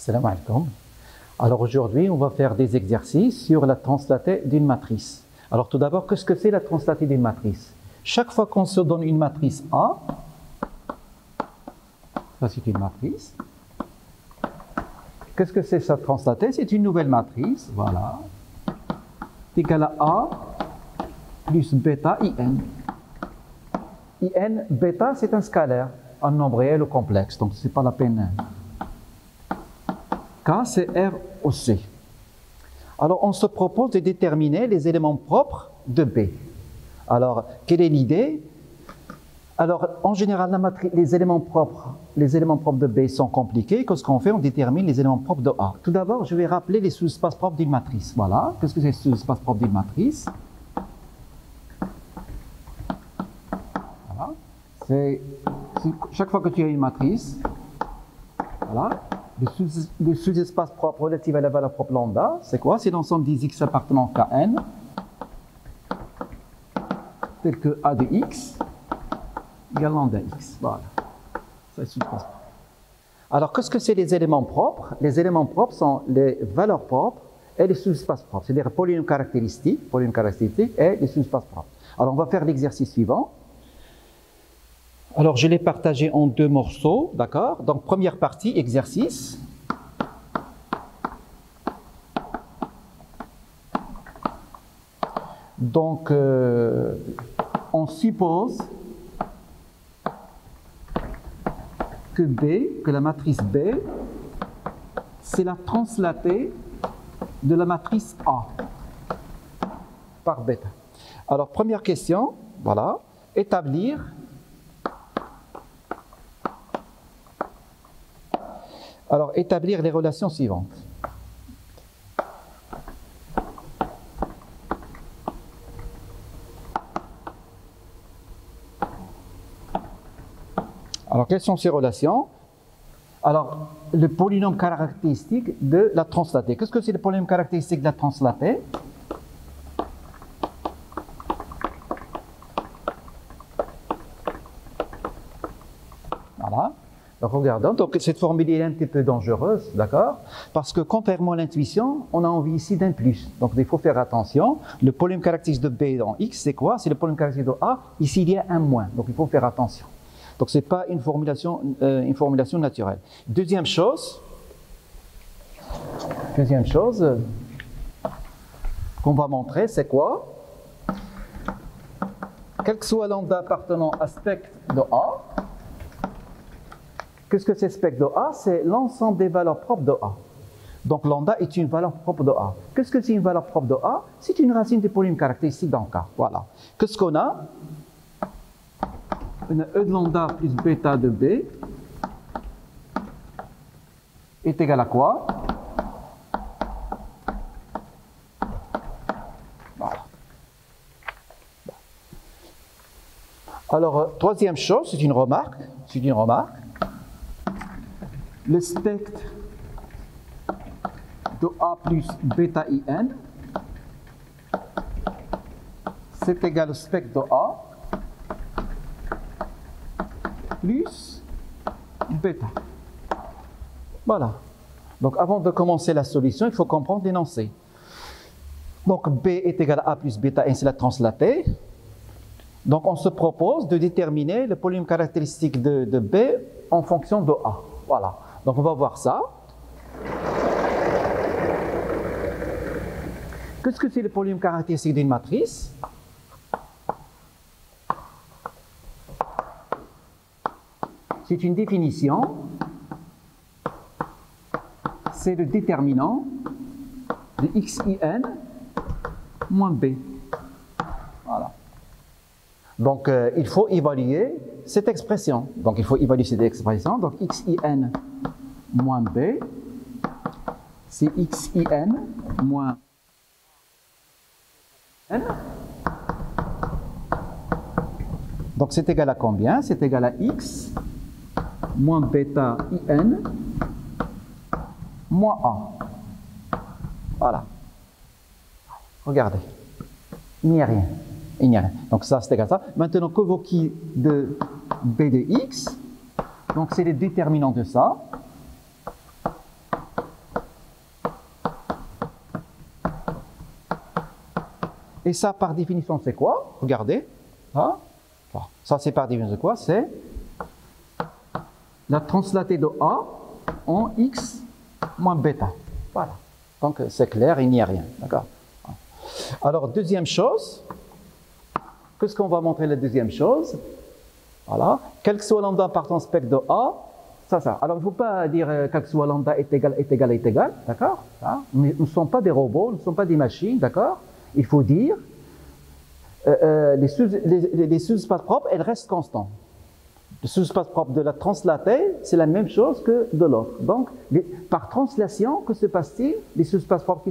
Salam alaikum. Alors aujourd'hui, on va faire des exercices sur la translatée d'une matrice. Alors tout d'abord, qu'est-ce que c'est la translatée d'une matrice? Chaque fois qu'on se donne une matrice A, ça c'est une matrice. Qu'est-ce que c'est ça translatée? C'est une nouvelle matrice, voilà. Égale à A plus bêta IN. IN, bêta, c'est un scalaire, un nombre réel ou complexe, donc c'est pas la peine. K, c'est R au C. Alors, on se propose de déterminer les éléments propres de B. Alors, quelle est l'idée? Alors, en général, les éléments propres de B sont compliqués. Qu'est-ce qu'on fait? On détermine les éléments propres de A. Tout d'abord, je vais rappeler les sous-espaces propres d'une matrice. Voilà. Qu'est-ce que c'est les sous-espaces propres d'une matrice? Voilà. Chaque fois que tu as une matrice, voilà. Le sous-espace propre relatif à la valeur propre lambda, c'est quoi? C'est l'ensemble des x appartenant à Kn, tel que A de x égale lambda x. Voilà. Ça, c'est sous-espace propre. Alors, qu'est-ce que c'est les éléments propres? Les éléments propres sont les valeurs propres et les sous-espaces propres, c'est-à-dire polynômes caractéristiques et les sous-espaces propres. Alors, on va faire l'exercice suivant. Alors, je l'ai partagé en deux morceaux, d'accord? Donc, première partie, exercice. Donc, on suppose que la matrice B, c'est la translatée de la matrice A par bêta. Alors, première question, voilà, établir les relations suivantes. Alors, quelles sont ces relations? Alors, le polynôme caractéristique de la translatée. Qu'est-ce que c'est le polynôme caractéristique de la translatée? Voilà. Donc, regardons, donc cette formule est un petit peu dangereuse, d'accord? Parce que contrairement à l'intuition, on a envie ici d'un plus. Donc, il faut faire attention. Le polynôme caractéristique de B dans X, c'est quoi? C'est le polynôme caractéristique de A. Ici, il y a un moins. Donc, il faut faire attention. Donc, ce n'est pas une formulation naturelle. Deuxième chose qu'on va montrer, c'est quoi? Quel que soit lambda appartenant à spectre de A, qu'est-ce que c'est spectre de A? C'est l'ensemble des valeurs propres de A. Donc, lambda est une valeur propre de A. Qu'est-ce que c'est une valeur propre de A? C'est une racine des polynômes caractéristiques dans K. Voilà. Qu'est-ce qu'on a? Une E de lambda plus bêta de B est égal à quoi? Voilà. Alors, troisième chose, c'est une remarque. Le spectre de A plus bêta IN, c'est égal au spectre de A plus bêta. Voilà. Donc, avant de commencer la solution, il faut comprendre l'énoncé. Donc, B est égal à A plus bêta, et c'est la translatée. Donc, on se propose de déterminer le polynôme caractéristique de B en fonction de A. Voilà. Donc, on va voir ça. Qu'est-ce que c'est le polynôme caractéristique d'une matrice? C'est une définition. C'est le déterminant de XIN moins B. Voilà. Donc, il faut évaluer cette expression. Donc, XIN moins B, c'est XIN moins N. Donc, c'est égal à combien? C'est égal à X moins bêta IN moins A. Voilà. Regardez. Il n'y a rien. Donc ça, c'est égal à ça. Maintenant, que vaut-il de B de X? Donc c'est le déterminant de ça. Et ça, par définition, c'est quoi? Regardez. Ça, c'est par définition, c'est quoi? C'est la translatée de A en X moins bêta. Voilà. Donc, c'est clair, il n'y a rien. D'accord? Alors, deuxième chose. Qu'est-ce qu'on va montrer la deuxième chose? Voilà. Quel que soit lambda par ton spectre de A, ça. Alors, il ne faut pas dire quel que soit lambda est égal, d'accord? Nous ne sommes pas des robots, nous ne sommes pas des machines, d'accord? Il faut dire les sous-espaces propres, elles restent constants. Le sous-espace propre de la translatée, c'est la même chose que de l'autre. Donc, par translation, que se passe-t-il? Les sous-espaces propres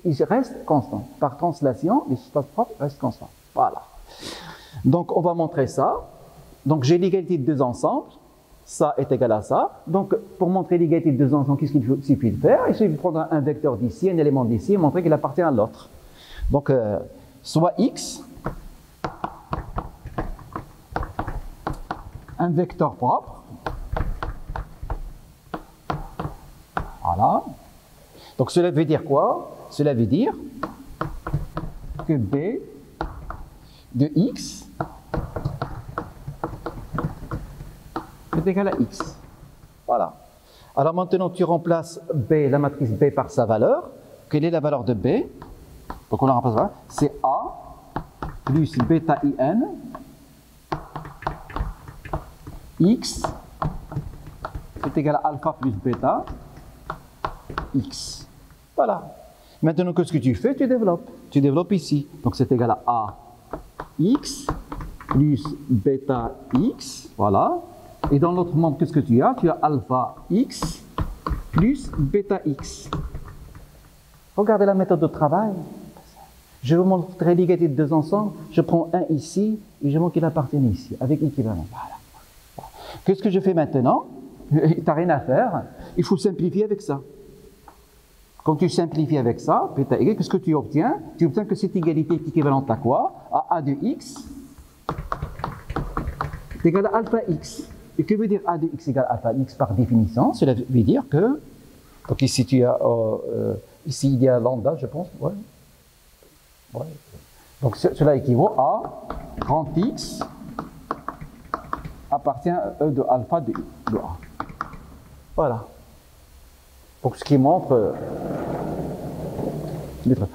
ils restent constants. Par translation, les sous-espaces propres restent constants. Voilà. Donc, on va montrer ça. Donc, j'ai l'égalité de deux ensembles. Ça est égal à ça. Donc, pour montrer l'égalité de deux ensembles, qu'est-ce qu'il suffit de faire? Il suffit de prendre un vecteur d'ici, un élément d'ici, et montrer qu'il appartient à l'autre. Donc, soit x, un vecteur propre. Voilà. Donc, cela veut dire quoi? Cela veut dire que b de x est égal à x. Voilà. Alors maintenant, tu remplaces b, la matrice b par sa valeur. Quelle est la valeur de b? Donc on la remplace là. C'est a plus bêta in x est égal à alpha plus bêta x. Voilà. Maintenant, qu'est-ce que tu fais? Tu développes. Tu développes ici. Donc c'est égal à a x plus bêta x. Voilà. Et dans l'autre monde, qu'est-ce que tu as? Tu as alpha x plus bêta x. Regardez la méthode de travail. Je vous montrer l'égalité de deux ensembles. Je prends un ici et je montre qu'il appartient ici, avec équivalent. Voilà. Qu'est-ce que je fais maintenant? Tu n'as rien à faire. Il faut simplifier avec ça. Quand tu simplifies avec ça, bêta égale, qu'est-ce que tu obtiens? Tu obtiens que cette égalité est équivalente à quoi? À a de x est égal à alpha x. Et que veut dire a de x égale alpha x par définition? Cela veut dire que, donc ici tu as, ici il y a lambda, je pense, ouais. Ouais. Donc cela équivaut à grand x appartient à E de alpha de A. Voilà. Donc ce qui montre.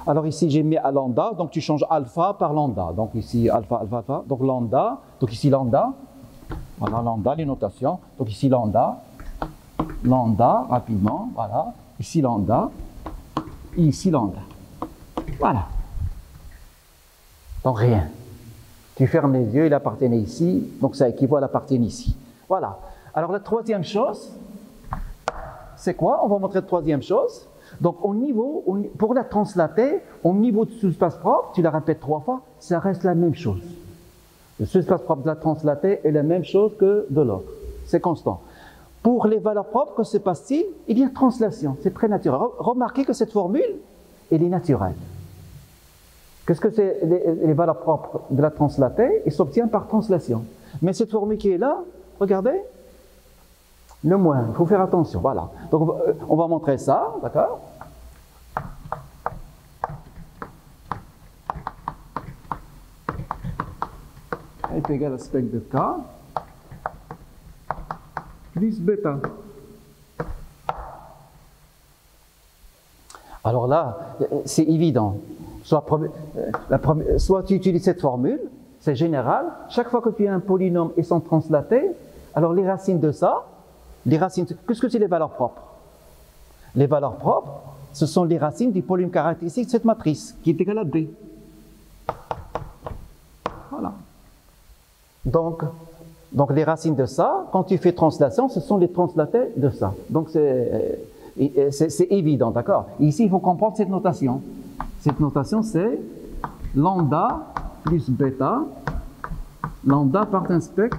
Alors ici j'ai mis à lambda, donc tu changes alpha par lambda. Donc ici alpha, donc lambda, donc ici lambda. Voilà lambda, les notations. Donc ici lambda, rapidement, voilà. Ici lambda, et ici lambda. Voilà. Donc rien. Tu fermes les yeux, il appartient ici, donc ça équivaut à l'appartient ici. Voilà. Alors la troisième chose, c'est quoi? On va montrer la troisième chose. Donc au niveau, pour la translater, au niveau de sous-espace propre, tu la répètes 3 fois, ça reste la même chose. Le sous-espace propre de la translatée est la même chose que de l'autre. C'est constant. Pour les valeurs propres, que se passe-t-il? Il y a translation, c'est très naturel. Remarquez que cette formule, elle est naturelle. Qu'est-ce que c'est les valeurs propres de la translatée? Il s'obtient par translation. Mais cette formule qui est là, regardez, le moins, il faut faire attention, voilà. Donc on va montrer ça, d'accord? Est égal à spectre de K plus bêta. Alors là, c'est évident. Soit tu utilises cette formule, c'est général. Chaque fois que tu as un polynôme et son translaté, alors les racines de ça, qu'est-ce que c'est les valeurs propres? Les valeurs propres, ce sont les racines du polynôme caractéristique de cette matrice, qui est égale à B. Voilà. Donc les racines de ça, quand tu fais translation, ce sont les translatés de ça. Donc c'est évident, d'accord? Ici, il faut comprendre cette notation. Cette notation, c'est lambda plus bêta, lambda par un spectre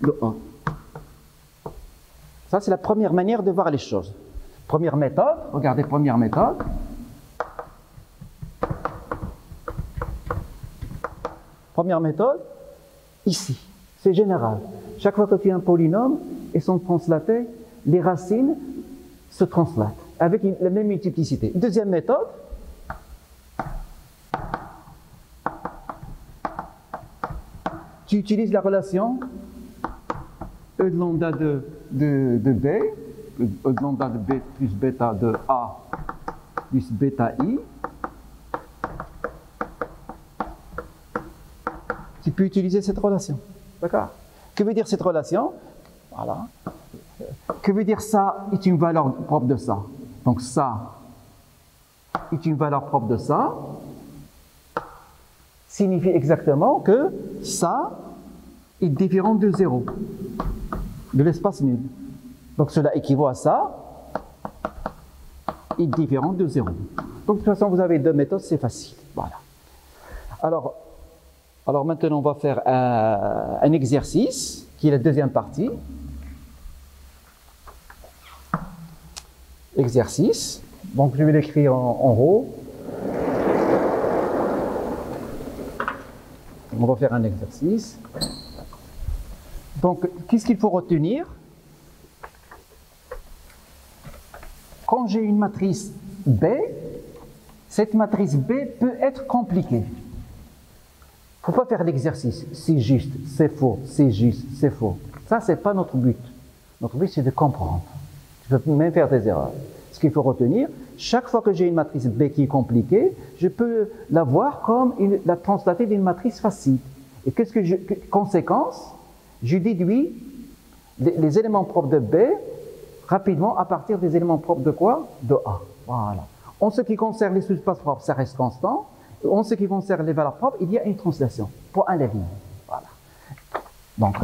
de A. Ça, c'est la première manière de voir les choses. Première méthode, regardez, première méthode. Première méthode, ici, c'est général. Chaque fois que tu as un polynôme et sont translatés, les racines se translatent avec la même multiplicité. Deuxième méthode, Tu utilises la relation E de lambda de B, E de lambda de B plus bêta de A plus bêta I. Tu peux utiliser cette relation. D'accord? Que veut dire cette relation? Voilà. Que veut dire ça est une valeur propre de ça? Donc ça est une valeur propre de ça. Signifie exactement que ça est différent de 0, de l'espace nul. Donc cela équivaut à ça est différent de 0. Donc de toute façon, vous avez deux méthodes, c'est facile. Voilà. Alors maintenant, on va faire un exercice qui est la deuxième partie. Exercice. Donc je vais l'écrire en haut. On va faire un exercice. Donc, qu'est-ce qu'il faut retenir? Quand j'ai une matrice B, cette matrice B peut être compliquée. Il ne faut pas faire l'exercice. C'est juste, c'est faux, c'est juste, c'est faux. Ça, ce n'est pas notre but. Notre but, c'est de comprendre. Tu peux même faire des erreurs. Ce qu'il faut retenir, chaque fois que j'ai une matrice B qui est compliquée, je peux la voir comme la translation d'une matrice facile. Et conséquence, je déduis les éléments propres de B rapidement à partir des éléments propres de quoi? De A. Voilà. En ce qui concerne les sous-espaces propres, ça reste constant. En ce qui concerne les valeurs propres, il y a une translation pour un ligne. Voilà. Donc,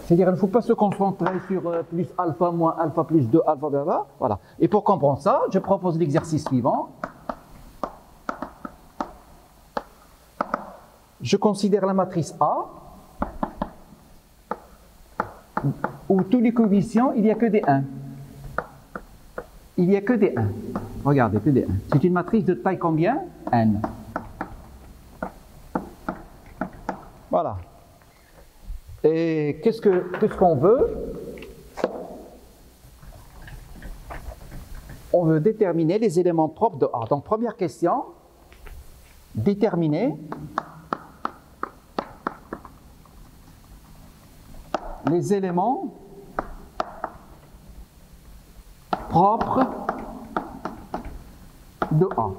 c'est-à-dire, il ne faut pas se concentrer sur plus alpha moins alpha plus 2 alpha, blablabla. Voilà. Et pour comprendre ça, je propose l'exercice suivant. Je considère la matrice A, où tous les coefficients, il n'y a que des 1. Il n'y a que des 1. Regardez, que des 1. C'est une matrice de taille combien? N. Voilà. Et qu'est-ce qu'on veut? On veut déterminer les éléments propres de A. Donc, première question, déterminer les éléments propres de A.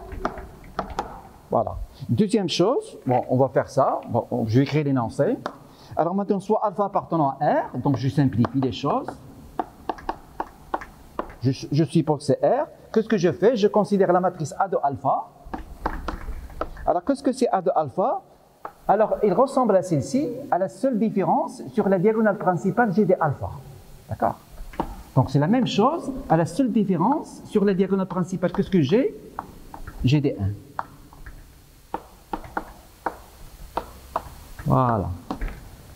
Voilà. Deuxième chose, bon, on va faire ça. Bon, je vais écrire l'énoncé. Alors maintenant, soit alpha appartenant à R, donc je simplifie les choses. Je suppose que c'est R. Qu'est-ce que je fais? Je considère la matrice A de alpha. Alors, qu'est-ce que c'est A de alpha? Alors, il ressemble à celle-ci, à la seule différence, sur la diagonale principale, j'ai des alpha. D'accord? Donc, c'est la même chose, à la seule différence, sur la diagonale principale, qu'est-ce que j'ai? J'ai des 1. Voilà.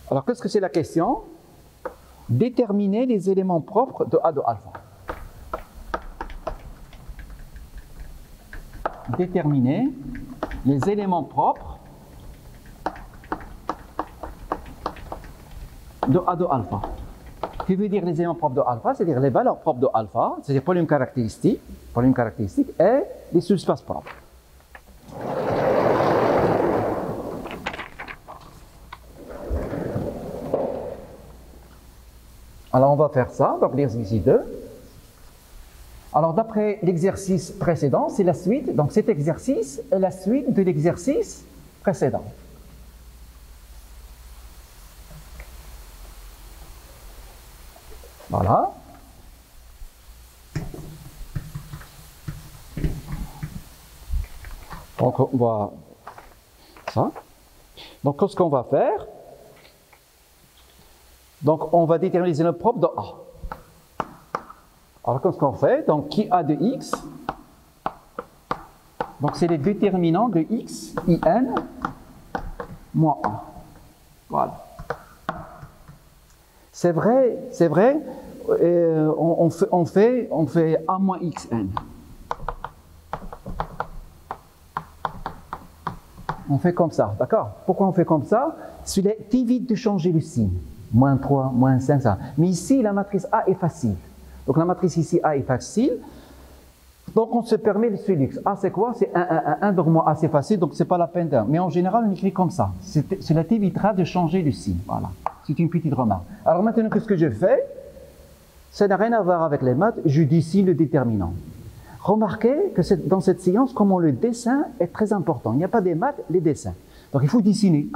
Alors, qu'est-ce que c'est la question? Déterminer les éléments propres de A de alpha. Déterminer les éléments propres de A de alpha. Que veut dire les éléments propres de alpha? C'est-à-dire les valeurs propres de alpha, c'est-à-dire polynôme caractéristique et les sous-espaces propres. Alors on va faire ça, donc l'exercice 2. Alors d'après l'exercice précédent, c'est la suite, donc cet exercice est la suite de l'exercice précédent. Voilà. Donc on va ça. Donc qu'est-ce qu'on va faire? Donc on va déterminer les éléments propres de A. Alors qu'est-ce qu'on fait? Donc qui A de X? Donc c'est les déterminants de X, IN, moins A. Voilà. C'est vrai, on fait A moins XN. On fait comme ça, d'accord? Pourquoi on fait comme ça? Celui-là t'évite de changer le signe. Moins 3, moins 5, ça. Mais ici, la matrice A est facile. Donc la matrice ici A est facile. Donc, on se permet le suffix. A, c'est quoi? C'est 1, 1, 1, 1. Donc, moi, A, c'est facile, donc c'est pas la peine d'un. Mais en général, on écrit comme ça. Cela t'évitera de changer le signe. Voilà. C'est une petite remarque. Alors, maintenant, qu'est-ce que je fais? Ça n'a rien à voir avec les maths. Je dessine le déterminant. Remarquez que dans cette science, comment le dessin est très important. Il n'y a pas des maths, les dessins. Donc, il faut dessiner.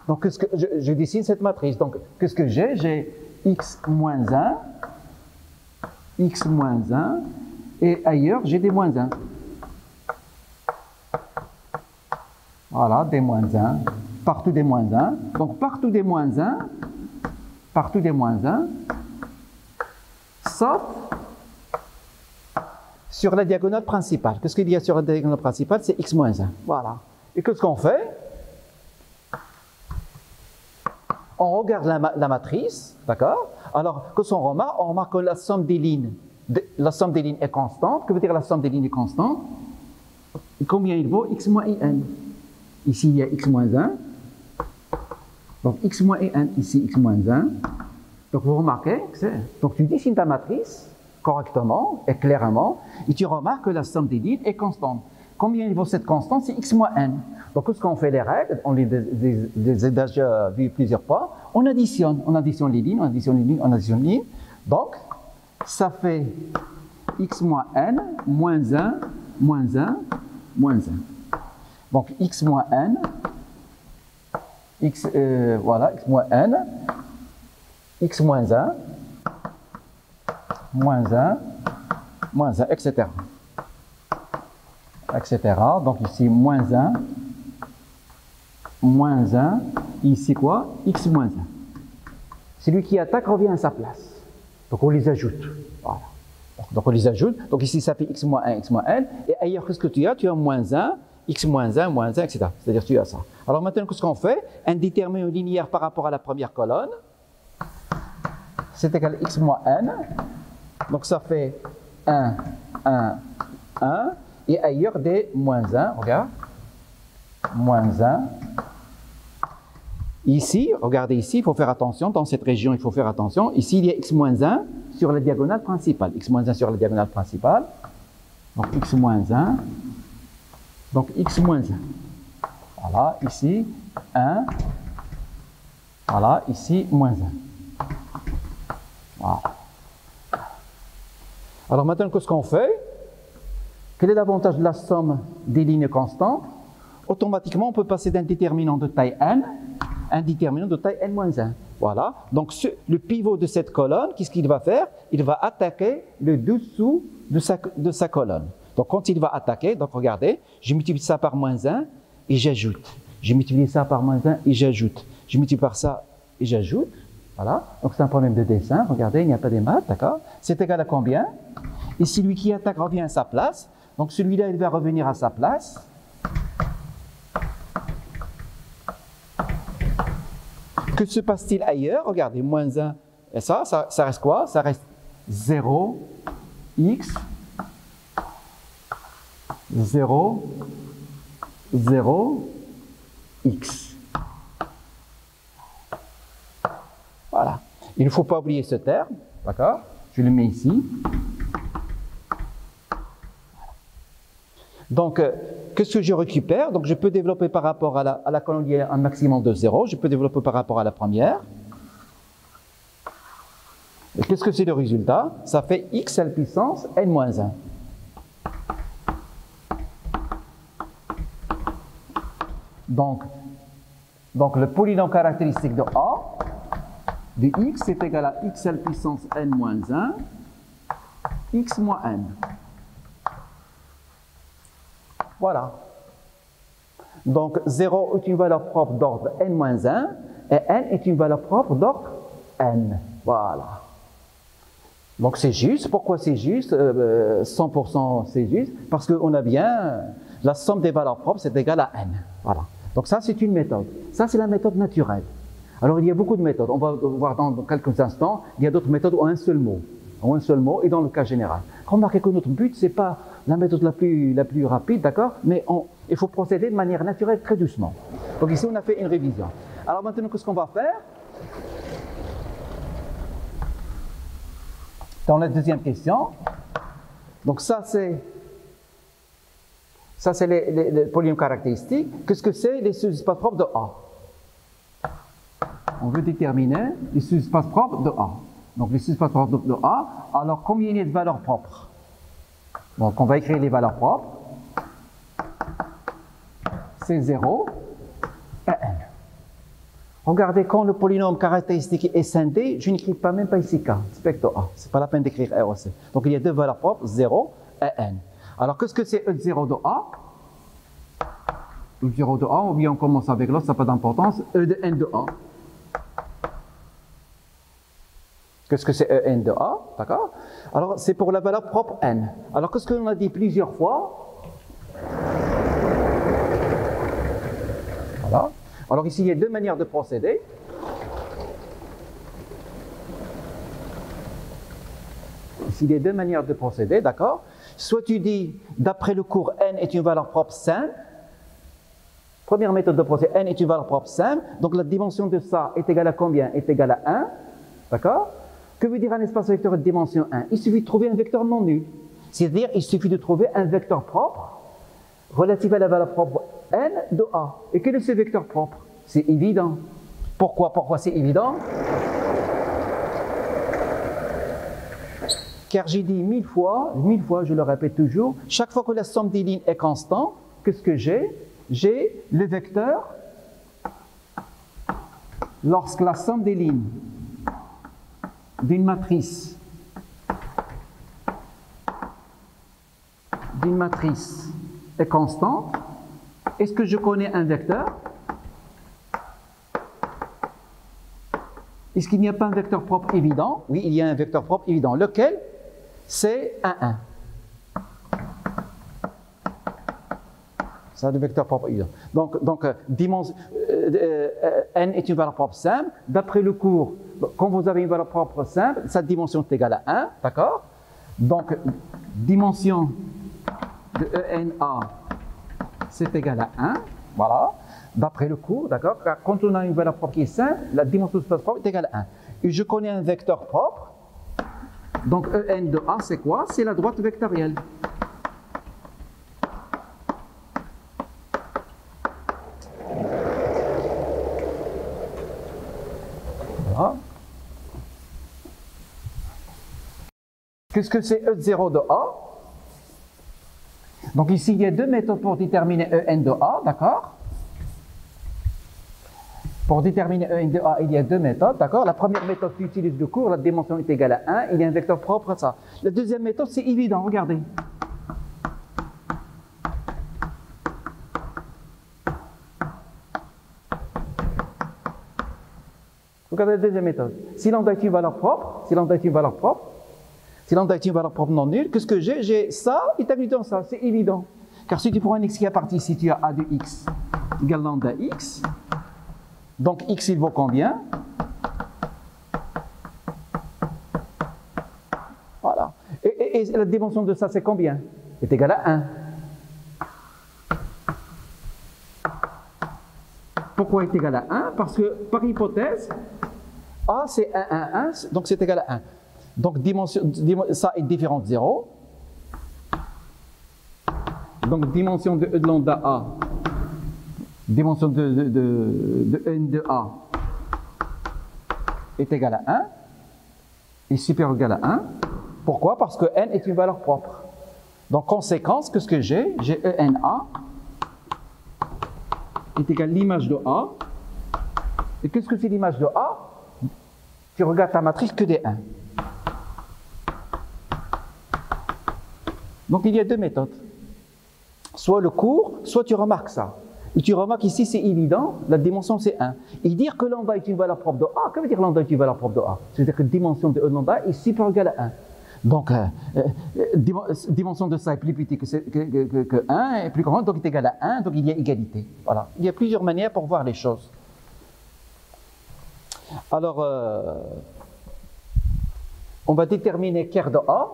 Donc, je dessine cette matrice. Donc, qu'est-ce que j'ai? J'ai x moins 1, x moins 1, et ailleurs, j'ai des moins 1. Voilà, des moins 1, partout des moins 1. Donc, partout des moins 1, sauf sur la diagonale principale. Qu'est-ce qu'il y a sur la diagonale principale? C'est x moins 1. Voilà. Et qu'est-ce qu'on fait? On regarde la matrice, d'accord? Alors, qu'est-ce qu'on remarque? On remarque que la somme des lignes est constante. Que veut dire la somme des lignes est constante? Combien il vaut? X moins IN. Ici, il y a X moins 1. Donc, X moins IN, ici, X moins 1. Donc, vous remarquez que c'est... Donc, tu dessines ta matrice correctement et clairement, et tu remarques que la somme des lignes est constante. Combien il vaut cette constante? C'est X moins N. Donc, qu'est-ce qu'on fait? Les règles, on les a déjà vues plusieurs fois. On additionne les lignes, on additionne les lignes. Donc, ça fait X moins N, moins 1, moins 1, moins 1. Donc, X moins N, voilà, X moins N, X moins 1, moins 1, moins 1, etc. Etc. Donc, ici, moins 1, moins 1, ici quoi? X moins 1. Celui qui attaque revient à sa place. Donc, on les ajoute. Voilà. Donc, on les ajoute. Donc, ici, ça fait X moins 1, X moins N. Et ailleurs, qu'est-ce que tu as? Tu as moins 1, X moins 1, moins 1, etc. C'est-à-dire, tu as ça. Alors, maintenant, qu'est-ce qu'on fait? Un déterminant linéaire par rapport à la première colonne. C'est égal à X moins N. Donc, ça fait 1, 1, 1. Et ailleurs, des moins 1. Regarde. Moins 1. Ici, regardez ici, il faut faire attention, dans cette région, il faut faire attention. Ici, il y a x moins 1 sur la diagonale principale. X moins 1 sur la diagonale principale. Donc, x moins 1. Donc, x moins 1. Voilà, ici, 1. Voilà, ici, moins 1. Voilà. Alors, maintenant, qu'est-ce qu'on fait? Quel est l'avantage de la somme des lignes constantes? Automatiquement, on peut passer d'un déterminant de taille n à un déterminant de taille n-1. Voilà. Donc, le pivot de cette colonne, qu'est-ce qu'il va faire? Il va attaquer le dessous de sa colonne. Donc, quand il va attaquer, donc regardez, je multiplie ça par moins 1 et j'ajoute. Je multiplie ça par moins 1 et j'ajoute. Je multiplie par ça et j'ajoute. Voilà. Donc, c'est un problème de dessin. Regardez, il n'y a pas des maths, d'accord? C'est égal à combien? Et celui qui attaque revient à sa place. Donc, celui-là, il va revenir à sa place. Que se passe-t-il ailleurs? Regardez, moins 1. Et ça reste quoi? Ça reste 0, x, 0, 0, x. Voilà. Il ne faut pas oublier ce terme, d'accord? Je le mets ici. Donc, qu'est-ce que je récupère? Donc, je peux développer par rapport à la colonne, il y a un maximum de 0. Je peux développer par rapport à la première. Et qu'est-ce que c'est le résultat? Ça fait x à la puissance n-1. Donc, le polynôme caractéristique de A, de x, est égal à x à la puissance n-1, x moins n. Voilà. Donc, 0 est une valeur propre d'ordre n-1 et n est une valeur propre d'ordre n. Voilà. Donc, c'est juste. Pourquoi c'est juste? 100% c'est juste. Parce qu'on a bien la somme des valeurs propres, c'est égal à n. Voilà. Donc, ça, c'est une méthode. Ça, c'est la méthode naturelle. Alors, il y a beaucoup de méthodes. On va voir dans quelques instants. Il y a d'autres méthodes en un seul mot. En un seul mot et dans le cas général. Remarquez que notre but, ce n'est pas la méthode la plus rapide, d'accord? Mais il faut procéder de manière naturelle, très doucement. Donc ici, on a fait une révision. Alors maintenant, qu'est-ce qu'on va faire? Dans la deuxième question, Donc ça, c'est les polynômes caractéristiques. Qu'est-ce que c'est les sous-espaces propres de A? On veut déterminer les sous-espaces propres de A. Donc les sous-espaces propres de A, alors combien il y a de valeurs propres? Donc on va écrire les valeurs propres. C'est 0 et n. Regardez, quand le polynôme caractéristique est scindé, je n'écris pas même pas ici K, spectre A. Ce n'est pas la peine d'écrire R aussi. Donc il y a deux valeurs propres, 0 et n. Alors qu'est-ce que c'est E0 de A? E0 de A, ou bien on commence avec l'autre, ça n'a pas d'importance. E de n de A. Qu'est-ce que c'est En de A? D'accord? Alors c'est pour la valeur propre n. Alors qu'est-ce qu'on a dit plusieurs fois? Voilà. Alors ici, il y a deux manières de procéder. Ici, il y a deux manières de procéder, d'accord? Soit tu dis, d'après le cours, n est une valeur propre simple. Première méthode de procéder, n est une valeur propre simple. Donc la dimension de ça est égale à combien? Est égale à 1. D'accord? Que veut dire un espace vecteur de dimension 1? Il suffit de trouver un vecteur non nul. C'est-à-dire, il suffit de trouver un vecteur propre relatif à la valeur propre n de A. Et quel est ce vecteur propre? C'est évident. Pourquoi c'est évident? Car j'ai dit mille fois, je le répète toujours, chaque fois que la somme des lignes est constante, qu'est-ce que j'ai? J'ai le vecteur lorsque la somme des lignes d'une matrice est constante. Est-ce que je connais un vecteur? Est-ce qu'il n'y a pas un vecteur propre évident? Oui, il y a un vecteur propre évident. Lequel? C'est 1. C'est le vecteur propre évident. Donc n est une valeur propre simple. D'après le cours, quand vous avez une valeur propre simple, sa dimension est égale à 1. D'accord? Donc, dimension de ENA, c'est égal à 1. Voilà. D'après le cours, d'accord? Car quand on a une valeur propre qui est simple, la dimension de l'espace propre est égale à 1. Et je connais un vecteur propre. Donc En de A, c'est quoi? C'est la droite vectorielle. Voilà. Qu'est-ce que c'est E0 de A? Donc ici, il y a deux méthodes pour déterminer En de A, d'accord? Pour déterminer En de A, il y a deux méthodes, d'accord? La première méthode qui utilise le cours, la dimension est égale à 1, il y a un vecteur propre à ça. La deuxième méthode, c'est évident, regardez. Regardez la deuxième méthode. Si lambda est une valeur propre, si lambda est une valeur propre non nulle, qu'est-ce que j'ai? J'ai ça établi dans ça, c'est évident. Car si tu prends un x qui est parti ici, tu as a de x égale lambda x. Donc x, il vaut combien? Voilà. Et la dimension de ça, c'est combien? Est égale à 1. Pourquoi est égal à 1? Parce que, par hypothèse, A, c'est 1, 1, 1, donc c'est égal à 1. Donc, ça est différent de 0. Donc, dimension de E de lambda A, dimension de N de A est égale à 1 et supérieur ou égal à 1. Pourquoi? Parce que N est une valeur propre. Donc, conséquence, qu'est-ce que j'ai? J'ai ENA est égal à l'image de A. Et qu'est-ce que c'est l'image de A? Tu regardes ta matrice que des 1. Donc il y a deux méthodes. Soit le cours, soit tu remarques ça. Et tu remarques ici, c'est évident, la dimension c'est 1. Et dire que lambda est une valeur propre de A, que veut dire lambda est une valeur propre de A? C'est-à-dire que la dimension de E de lambda est supérieure ou égale à 1. Donc, dimension de ça est plus petite que 1, est plus grande, donc est égale à 1, donc il y a égalité. Voilà. Il y a plusieurs manières pour voir les choses. Alors, on va déterminer ker de A.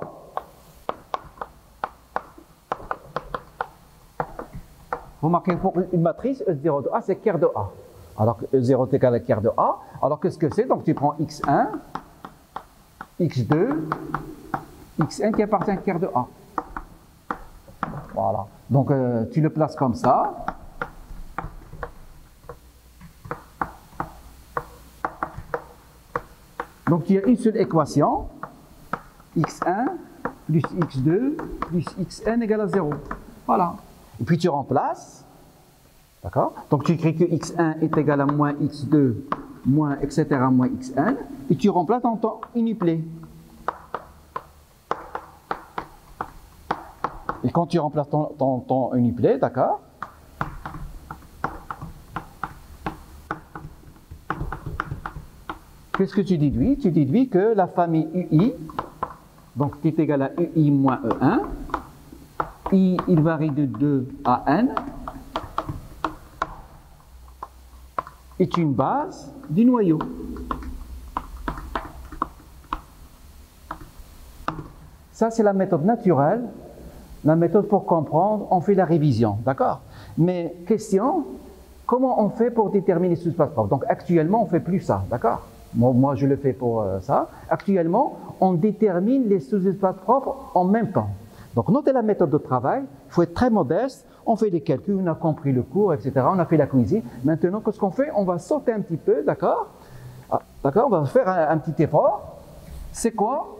Remarquez, pour une matrice, E0 de A, c'est ker de A. Alors que E0 est égal à ker de A. Alors, qu'est-ce que c'est? Donc, tu prends x1, x2, xn qui appartient à ker de A. Voilà. Donc, tu le places comme ça. Donc, tu as une seule équation, x1 plus x2 plus xn égale à 0. Voilà. Et puis, tu remplaces. D'accord? Donc, tu écris que x1 est égal à moins x2, moins, etc., moins xn. Et tu remplaces dans ton uniplet. Et quand tu remplaces ton uniplet, d'accord? Qu'est-ce que tu déduis? Tu déduis que la famille UI, donc qui est égale à UI moins E1, I, il varie de 2 à n, est une base du noyau. Ça, c'est la méthode naturelle. La méthode pour comprendre, on fait la révision, d'accord? Mais question, comment on fait pour déterminer ce sous-espace propre? Donc actuellement, on ne fait plus ça, d'accord? Moi, je le fais pour ça. Actuellement, on détermine les sous-espaces propres en même temps. Donc notez la méthode de travail, il faut être très modeste, on fait des calculs, on a compris le cours, etc. On a fait la cuisine. Maintenant, qu'est-ce qu'on fait? On va sauter un petit peu, d'accord? D'accord, on va faire un petit effort. C'est quoi?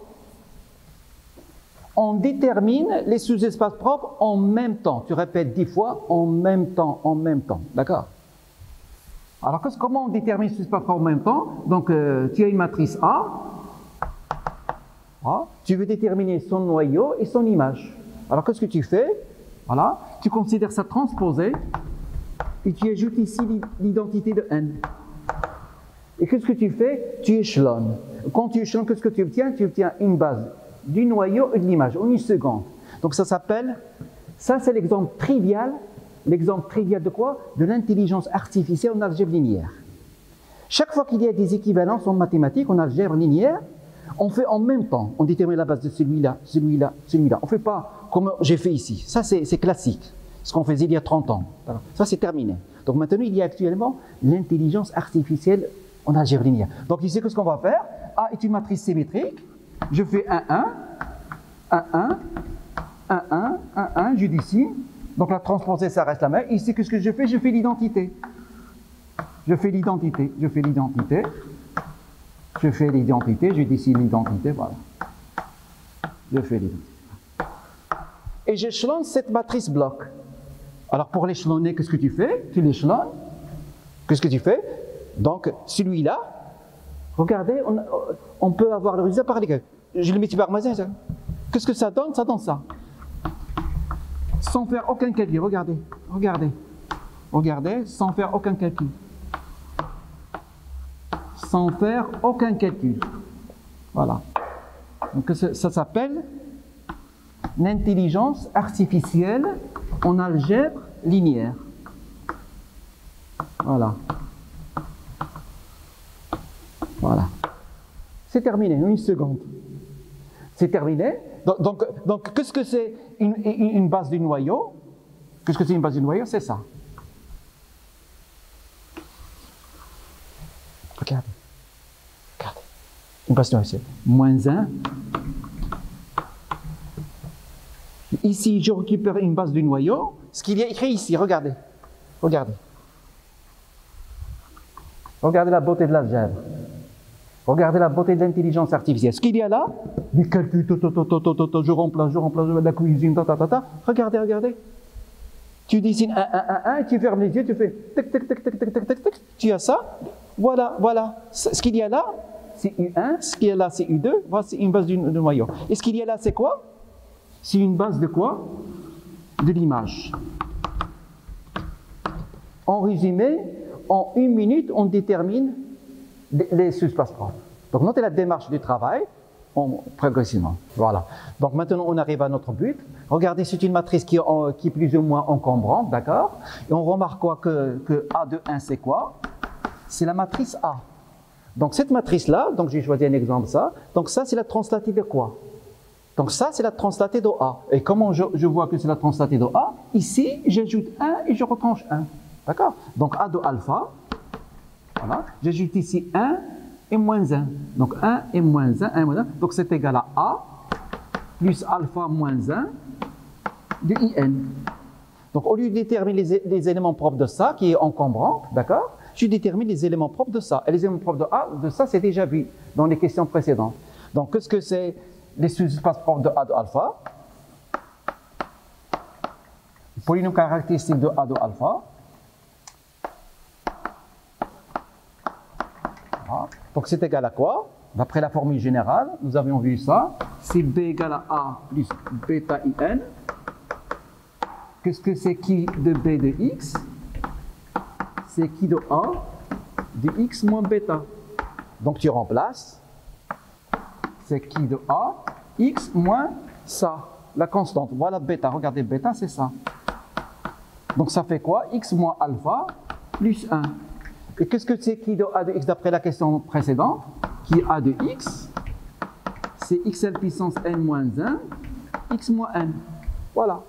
On détermine les sous-espaces propres en même temps. Tu répètes 10 fois, en même temps, d'accord? Alors, comment on détermine les sous-espaces propres en même temps? Donc, tu as une matrice A. Tu veux déterminer son noyau et son image. Alors, qu'est-ce que tu fais? Voilà, tu considères ça transposé et tu ajoutes ici l'identité de n. Et qu'est-ce que tu fais? Tu échelonnes. Quand tu échelonnes, qu'est-ce que tu obtiens? Tu obtiens une base du noyau et de l'image en une seconde. Donc ça s'appelle, ça c'est l'exemple trivial de quoi? De l'intelligence artificielle en algèbre linéaire. Chaque fois qu'il y a des équivalences en mathématiques, en algèbre linéaire, on fait en même temps, on détermine la base de celui-là, celui-là, celui-là. On ne fait pas comme j'ai fait ici. Ça c'est classique, ce qu'on faisait il y a 30 ans. Ça c'est terminé. Donc maintenant il y a actuellement l'intelligence artificielle en algèbre linéaire. Donc ici qu'est-ce qu'on va faire? A est une matrice symétrique. Je fais 1, 1, 1, 1, 1, 1, 1, 1, je dis ici. Donc la transposée, ça reste la même. Ici, qu'est-ce que je fais? Je fais l'identité. Je fais l'identité, je fais l'identité. Je fais l'identité, je dis ici l'identité, voilà. Je fais l'identité. Et j'échelonne cette matrice bloc. Alors pour l'échelonner, qu'est-ce que tu fais? Tu l'échelonnes. Qu'est-ce que tu fais? Donc celui-là, regardez, on peut avoir le résultat par les calculs. Je le multiplie par moins 1. Qu'est-ce que ça donne? Ça donne ça. Sans faire aucun calcul. Regardez, regardez. Regardez, sans faire aucun calcul. Sans faire aucun calcul. Voilà. Donc ça s'appelle l'intelligence artificielle en algèbre linéaire. Voilà. Voilà. C'est terminé, une seconde. C'est terminé. Donc qu'est-ce que c'est une base du noyau? Qu'est-ce que c'est une base du noyau? C'est ça. Regardez. Regardez. Une base du noyau, c'est moins 1. Ici, je récupère une base du noyau. Ce qu'il y a écrit ici, regardez. Regardez. Regardez la beauté de l'algèbre. Regardez la beauté de l'intelligence artificielle. Ce qu'il y a là, du calcul, je remplace, la cuisine, Regardez, regardez. Tu dessines 1, 1, 1, 1, tu fermes les yeux, tu fais tac, tac, tac, tac, tac, tac, tac, tac. Tu as ça. Voilà, voilà. Ce qu'il y a là, c'est U1. Ce qu'il y a là, c'est U2. Voilà, c'est une base du noyau. Et ce qu'il y a là, c'est quoi? C'est une base de quoi? De l'image. En résumé, en 1 minute, on détermine les sous-espaces propres. Donc, notez la démarche du travail progressivement. Voilà. Donc, maintenant, on arrive à notre but. Regardez, c'est une matrice qui est plus ou moins encombrante, d'accord? Et on remarque quoi? Que A de 1, c'est quoi? C'est la matrice A. Donc, cette matrice-là, donc j'ai choisi un exemple, ça. Donc, ça, c'est la translatée de quoi? Donc, ça, c'est la translatée de A. Et comment je vois que c'est la translatée de A? Ici, j'ajoute 1 et je retranche 1. D'accord? Donc, A de alpha. Voilà. J'ajoute ici 1 et moins 1. Donc 1 et moins 1, 1 moins 1. Donc c'est égal à A plus alpha moins 1 de IN. Donc, au lieu de déterminer les éléments propres de ça, qui est encombrant, d'accord, je détermine les éléments propres de ça. Et les éléments propres de A, de ça, c'est déjà vu dans les questions précédentes. Donc, qu'est-ce que c'est les sous-espaces propres de A de alpha? Polynôme caractéristique de A de alpha. Voilà. Donc, c'est égal à quoi? D'après la formule générale, nous avions vu ça. C'est B égale à A plus bêta IN. Qu'est-ce que c'est qui de B de X? C'est qui de A de X moins bêta. Donc, tu remplaces. C'est qui de A, X moins ça, la constante. Voilà bêta. Regardez, bêta, c'est ça. Donc, ça fait quoi? X moins alpha plus 1. Et qu'est-ce que c'est qui de A de X d'après la question précédente? Qui A de X, c'est XL puissance N moins 1, X moins N. Voilà.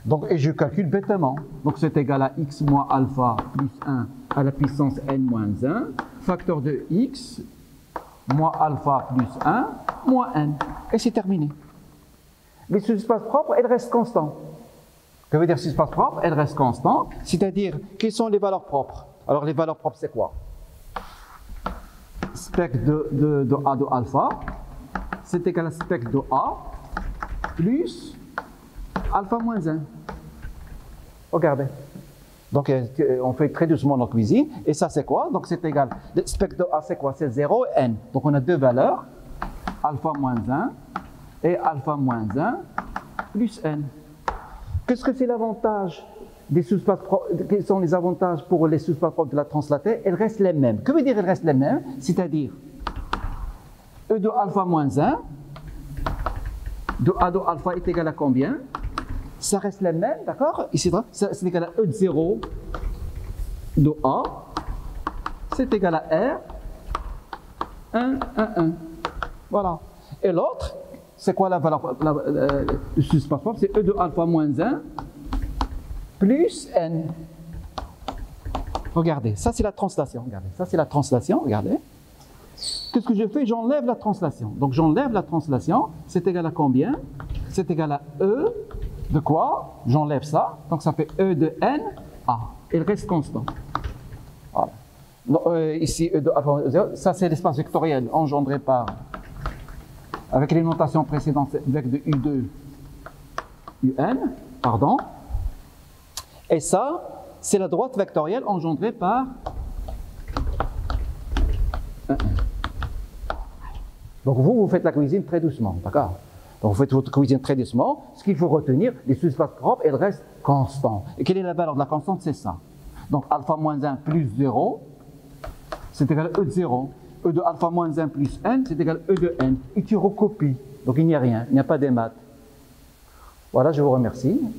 Donc, et je calcule bêtement. Donc, c'est égal à X moins alpha plus 1 à la puissance N moins 1, facteur de X moins alpha plus 1 moins N. Et c'est terminé. Les sous-espaces propres, elles restent constantes. Que veut dire sous-espace propre? Elles restent constantes. C'est-à-dire, quelles sont les valeurs propres? Alors, les valeurs propres, c'est quoi? Spectre de A de alpha, c'est égal à spectre de A plus alpha moins 1. Regardez. Donc, on fait très doucement dans la cuisine. Et ça, c'est quoi? Donc, c'est égal. Le spectre de A, c'est quoi? C'est 0 et N. Donc, on a deux valeurs, alpha moins 1 et alpha moins 1 plus N. Qu'est-ce que c'est l'avantage des sous-espaces propres? Quels sont les avantages pour les sous-espaces propres de la translatée? Elles restent les mêmes. Que veut dire elles restent les mêmes? C'est-à-dire, E de alpha moins 1 de A de alpha est égal à combien? Ça reste les mêmes, d'accord? Ici, c'est égal à E de 0 de A, c'est égal à R, 1, 1, 1. Voilà. Et l'autre, c'est quoi la valeur du sous-espace propre? C'est E de alpha moins 1 plus N. Regardez, ça c'est la translation. Regardez, ça c'est la translation. Regardez. Qu'est-ce que je fais? J'enlève la translation. Donc j'enlève la translation. C'est égal à combien? C'est égal à E de quoi? J'enlève ça. Donc ça fait E de N A. Il reste constant. Voilà. Donc, ici, E de alpha 0. Ça c'est l'espace vectoriel engendré par, avec les notations précédentes, avec de U2, UN, pardon. Et ça, c'est la droite vectorielle engendrée par 1. Donc vous faites la cuisine très doucement, d'accord? Donc vous faites votre cuisine très doucement. Ce qu'il faut retenir, les sous-espaces propres, elles restent constants. Et quelle est la valeur de la constante? C'est ça. Donc alpha moins 1 plus 0, c'est égal à E de 0. E de alpha moins 1 plus N, c'est égal à E de N. Et tu recopies. Donc il n'y a rien, il n'y a pas des maths. Voilà, je vous remercie.